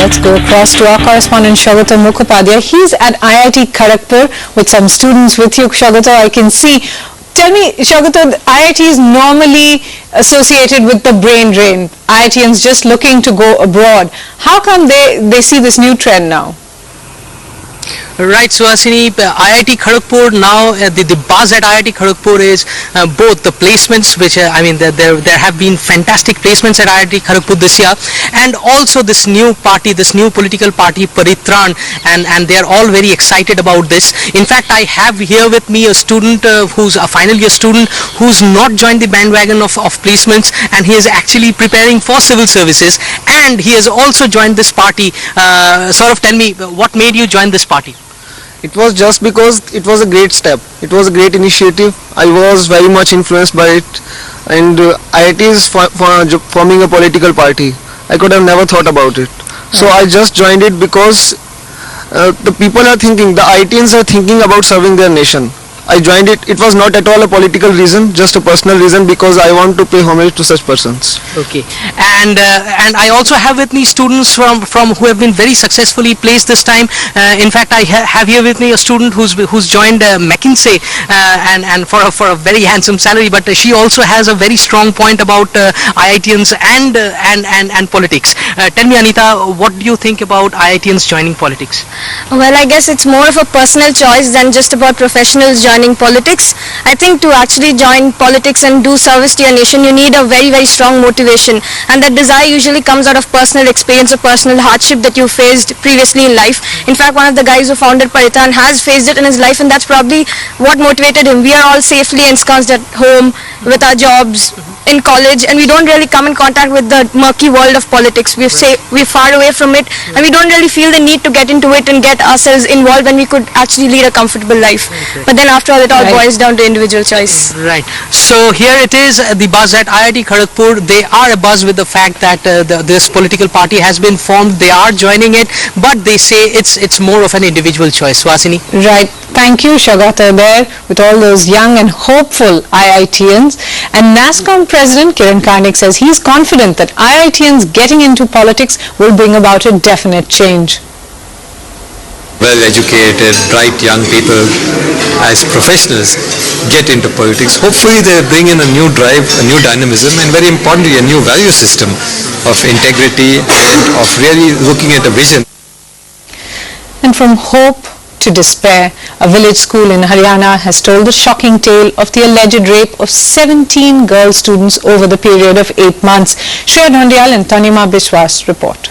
let's go across to our correspondent Shagata Mukhopadhyay. He's at IIT Kharagpur with some students with you. Shagata, I can see. Tell me, Shagata, IIT is normally associated with the brain drain. IITians just looking to go abroad. How come they see this new trend now? Right, Suhasini, IIT Kharagpur now, the buzz at IIT Kharagpur is both the placements, which there have been fantastic placements at IIT Kharagpur this year, and also this new party, this new political party, Paritran, and they are all very excited about this. In fact, I have here with me a student who's a final year student who's not joined the bandwagon of placements, and he is actually preparing for civil services, and he has also joined this party. Sort of tell me, what made you join this party? It was just because it was a great step. It was a great initiative. I was very much influenced by it, and IIT is forming a political party. I could have never thought about it. So I just joined it because the people are thinking, the IITians are thinking about serving their nation. I joined it. It was not at all a political reason, just a personal reason, because I want to pay homage to such persons. Okay, and I also have with me students from who have been very successfully placed this time. In fact, I have here with me a student who's joined McKinsey and for a very handsome salary. But she also has a very strong point about IITians and politics. Tell me, Anita, what do you think about IITians joining politics? Well, I guess it's more of a personal choice than just about professionals joining politics. I think to actually join politics and do service to your nation, you need a very, very strong motivation, and that desire usually comes out of personal experience or personal hardship that you faced previously in life. In fact, one of the guys who founded Paritran has faced it in his life, and that's probably what motivated him. We are all safely ensconced at home with our jobs, in college, and we don't really come in contact with the murky world of politics. We're far away from it, and we don't really feel the need to get into it and get ourselves involved when we could actually lead a comfortable life. But then after all, it all boils down to individual choice. Right. So here it is, the buzz at IIT Kharagpur. They are a buzz with the fact that this political party has been formed. They are joining it, but they say it's more of an individual choice. Vasini? Right. Thank you, Shagata, there with all those young and hopeful IITians. And NASSCOM President Kiran Karnik says he's confident that IITians getting into politics will bring about a definite change. Well-educated, bright young people as professionals get into politics. Hopefully they bring in a new drive, a new dynamism, and very importantly a new value system of integrity and of really looking at a vision. And from hope to despair, a village school in Haryana has told the shocking tale of the alleged rape of 17 girl students over the period of 8 months. Shreya Dhondial and Tanima Biswas report.